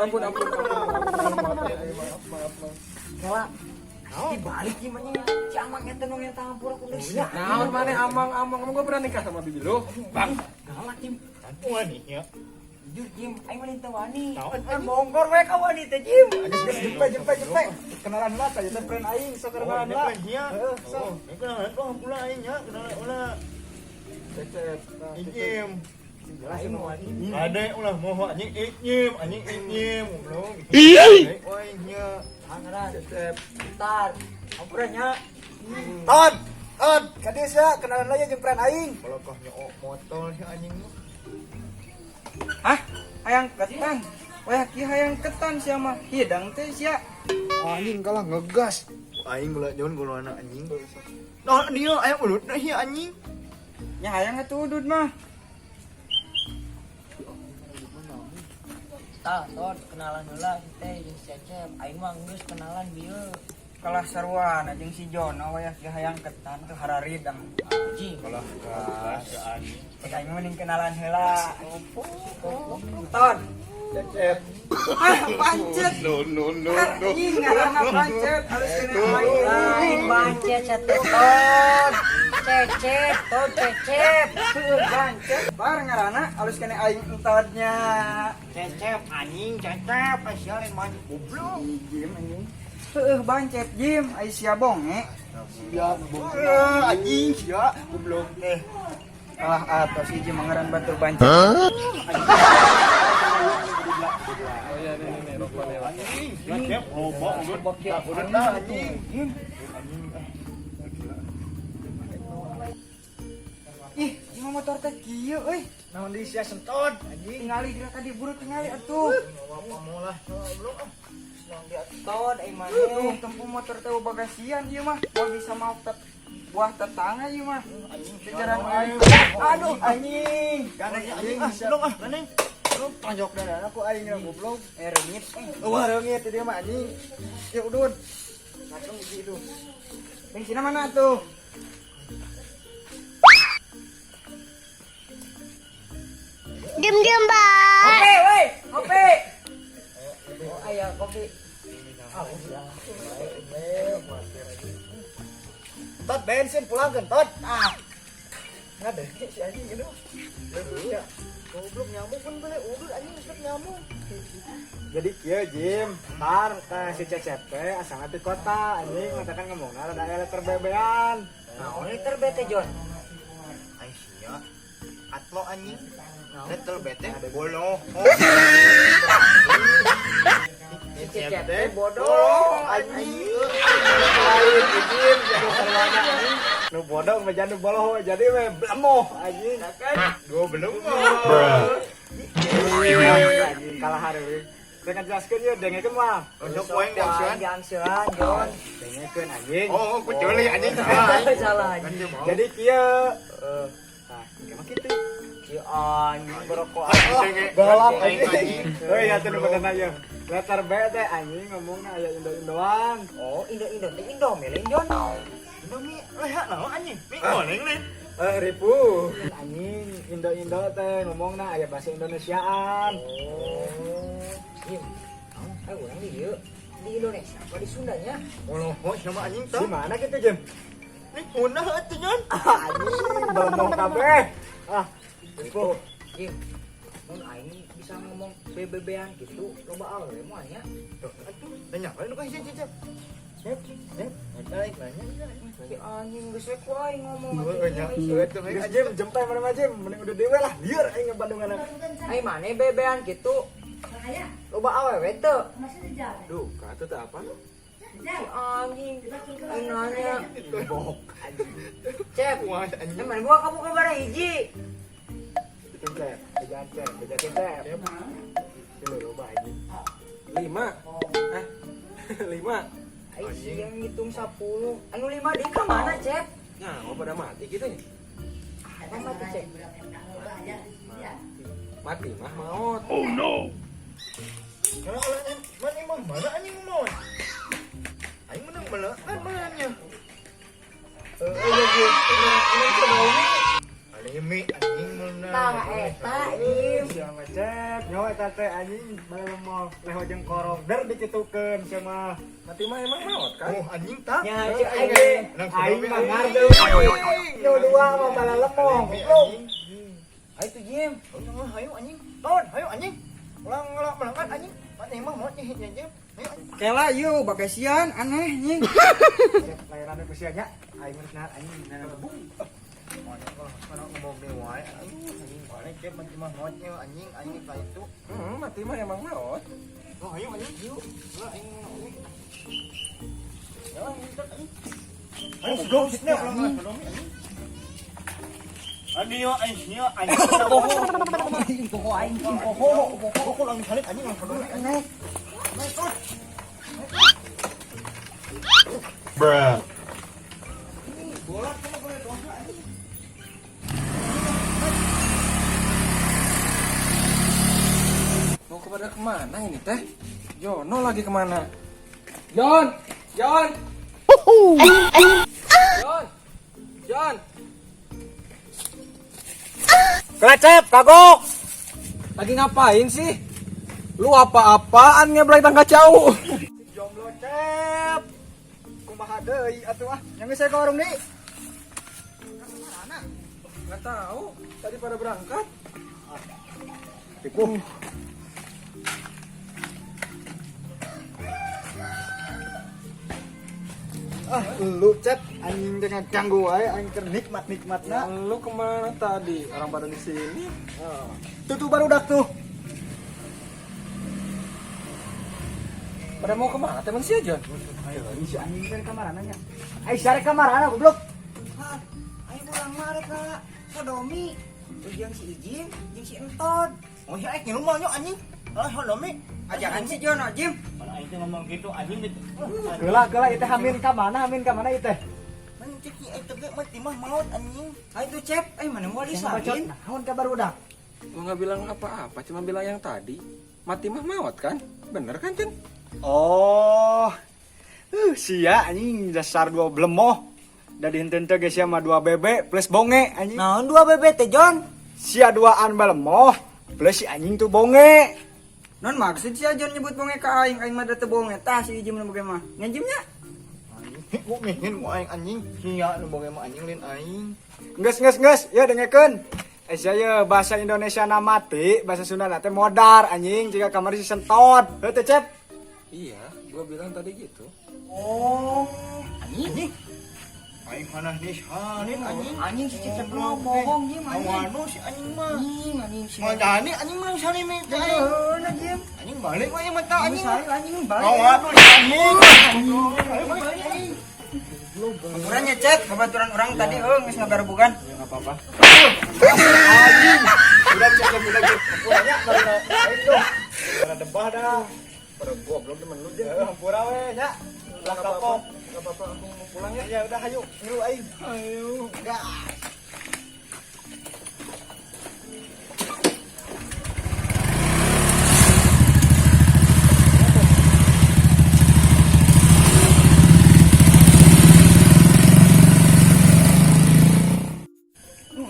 ampun. Kalah. Dibalik gimana? Si Amang eta nu ngeta hampura ku deus. Naon maneh amang gua pernah nikah sama bibi lu. Bang, galak Jim. Wani ya. Jujur Jim, aing mah teu wani. Naon Bongkor we ka wani teh Jim. Jempe. Kenalan lah tanya teh friend aing, sok kenalan lah. Heeh, sok. Kenalan kok hampura aing nya, kenalan ulah. Cecep. Inyim. Aing mah wani. Ade ulah moho anjing inyim belum. Oi nya. Pangeran. Cecep. Entar. Hampura nya. Ton, kadis ya kenalan lah ya jeung friend aing. Balokah nya motor si anjing. Hah? Hayang ketan. Wah, kieu hayang ketan sia mah. Hidang teh sia. Anjing kalah ngegas. Aing gula jaun gula anak anjing. Nah, dia aya ulut nah ieu anjing. Nya hayang atuh udud mah. Tah, Ton, kenalan heula teh jeung si Cecep. Aing mah geus kenalan bieu. Kalah saruana jeung si Jono wah kieu hayang ketan teh hararidang. Jim. Kalah gas anjing. Cek aing mending kenalan heula. Ton. Cecep. Ah, pancet. No. Anjing ngaranna pancet. Harus kena aing. Lain bancet satu Ton. Cecep, Ton Cecep. Heuh, pancet. Bar ngaranna halus kena aing entodnya. Cecep anjing, Cecep. Sia lain mah goblok. Jim anjing. Heuh, bancet Jim. Ai sia bonge. Ya, Anjing sia goblok teh. Kalah atos si Jim ngaran batur bancet. Oh iya nih rokoknya. Anjing, Cecep loba ulut. Ulut anjing. Ih, Jim motor teh kieu euy. Naon di sia sentot anjing. Tingali geura tadi buru tingali atuh. Molah goblok. Nang di Ton aing mah. Tuh, tempuh motor teh bagasian ieu mah. Moal bisa mau buah tetangga ieu mah. Jajaran aing. Aduh, anjing. Ganeng anjing goblok ganeng. Lu panjok dadana ku aing goblok. Reungit. Wah, reungit dia mah anjing. Ya udun. Langsung gitu. Bensinna mana tuh? Diam Mbak. Kopi, woi, kopi. Oh, aya kopi. Tot bensin pulangkeun tot. Ngade si anjing gitu. Ya. Goblok nyamuk pun bae udah anjing geus nyamuk. Jadi kieu Jim, tar si Cecep teh asalna di kota anjing ngatakan ngomongna rada aya terbebean. Naon liter bete Jon? Aing sia. Atlo anjing. Letel bete boloh. Cecep teh bodoh Anjing. Lain Jim jadi sarwana anjing. Nu bodoh mah jadi boloh jadi we blemoh anjing. Gua belum. Anjing kalah hareuy. Dengan jelaskeun ieu dengekeun mah. Untuk poin diangsian. Diangsian Jon. Dengekeun anjing. Oh, ku ceuli anjing. Salah. Jadi kieu tah gimana kitu? Si anjing berokok. Balap Anjing. anjing. Heuy atuh nu benerna ieu. Letter B teh anjing ngomongna aya indo-indoan. Oh, Indo teh Indo meleng Jon. Indomie leha naon anjing? Mi goreng nih. Ribu. Anjing indo-indo teh ngomongna aya bahasa Indonesiaan. Oh. Jim. Ayo urang di dieu. Di Indonesia apa di Sundanya? Boloh sama anjing Di tah. mana kitu, Jim? Nih punah atuh Jon. Anjing belum kabeh. Itu. Jim. Mun aing bisa ngomong BBB-an gitu, loba awe moal nya. Tuh, atuh tanya we nu kasih Cecep. Cep. Baik banyak. Si anjing geus we ku aing ngomong. Gua nya itu Geus Jim jempe mana mah Jim, mending udah dewe lah. Lieur aing ke Bandungan. Ai mane BBB-an gitu. Loba awewe teu. Duh, kata teh apa? Si anjing. Aing nanya. Bok. Cep. Wah anjing. Emang gua kamu ke bara hiji. Itu Cep, bejaan Cep, bejakeun Cep. Kilo loba anjing. 5. 5. Ai siang ngitung 10. Anu 5 di ka mana, Cep? Nah, mau pada mati gitu ya? Apa mati, Cep? Mati mah maut. Kalau oleh mana imam mana anjing mau? Aing menang bala kan mananya. Ada mi anjing mana? Tah eta Im. Siang ngecek, nyawa eta teh anjing malemoh lewat jeung korong der dikitukeun sama Mati mah emang maot kan? Oh anjing tak. Ya, aing mah ngardeu. Nu dua mah malemoh. Ayo tuh Jim. Ayo anjing. Ton, ayo anjing. Ulang melangkat anjing. Mati mah mau nyihitnya Jim. Ayo anjing. Kela yuk bagasian aneh nying. Layanan usianya. Aing mah nah anjing nah bung. Mana ngomong deh wae anjing balik ke mati mah motnya anjing ka itu. Mati mah emang maot. Oh ayo anjing yuk. Lah aing ya anjing tak anjing. Ayo goblok sih anjing. Ani yo anjing anjing. Poho aing poho. Kok lang salit anjing lang peduli anjing. Bruh. Mau kepada kemana ini teh? Jono lagi kemana? Jon! Jon! Jon! Kelecep kagok. Lagi ngapain sih? Lu apa-apaan ngeblay tangga jauh? Jomblo cep. Kumaha deui atuh ah. Yang saya ke warung deui. Nggak tahu. Tadi pada berangkat. Tipu. Ah, lu cep anjing dengan ganggu wae anjing keur nikmat-nikmatna. Lu kemana tadi? Orang pada di sini. Tuh baru dak tuh. Pada mau kemana? Temen si Jon. Ayo, ini si anjing dari kamar nanya. Ayo cari kamar anak goblok. Aing pulang mah ka Sodomi. Jeung si Ijim, jeung si Entod. Oh ya aing ngomong nyok anjing. Ah, hodomi. Ajakan si Jon Jim. Mana aing teh ngomong gitu anjing gitu. Geula itu hamin ka mana ieu teh? Mencek si eta ge mati mah maot anjing. Ai tuh cep, mana mau disalin? Naon ka barudak? Gua nggak bilang apa-apa, cuma bilang yang tadi. Mati mah maot kan? Bener kan, Jon? Oh. Sia anjing dasar dua blemoh. Da dihinteun teh geus mah 2 bebek plus bonge anjing. Naon 2 bebek teh Jon? Sia 2an belemoh plus si anjing tuh bonge. Non maksud si Jon nyebut bonge ka aing mah teu bonge tah si Ijim nu bagaimana? Ngejimnya? Gua mehen ku aing anjing. Sia nu bonge mah anjing lain aing. Geus. Ya dengekeun. Saya bahasa Indonesia na mati, bahasa Sunda teh modar anjing jika kamari si sentot. Heuh teh cep. Iya, gua bilang tadi gitu. Oh, Anjing. Aing mana nih hanin anjing. Anjing si cep mau bohong Jim anjing. Awano si anjing mah. Anjing si. Majani anjing mah salimi teh. Heeh, Jim. Anjing balik we mah tah anjing. Anjing balik. Awano si anjing. Ukurannya cek, kebetulan orang tadi geus ngagarebugan. Ya enggak apa-apa. udah cek. Kurangnya baru itu. Pada debah dah. Pada gua belum temen lu Ya, hampura we nya. Lah kapok. Enggak apa-apa, aku mau pulang ya. Ya udah hayu, ngilu aing. Ayo. Gas.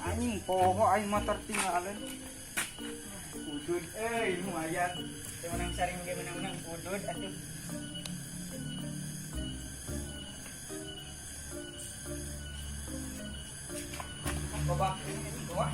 Anjing poho aing mah tertinggalan. Udud lumayan. Menang saring ge menang udud atuh. Babak ini gua.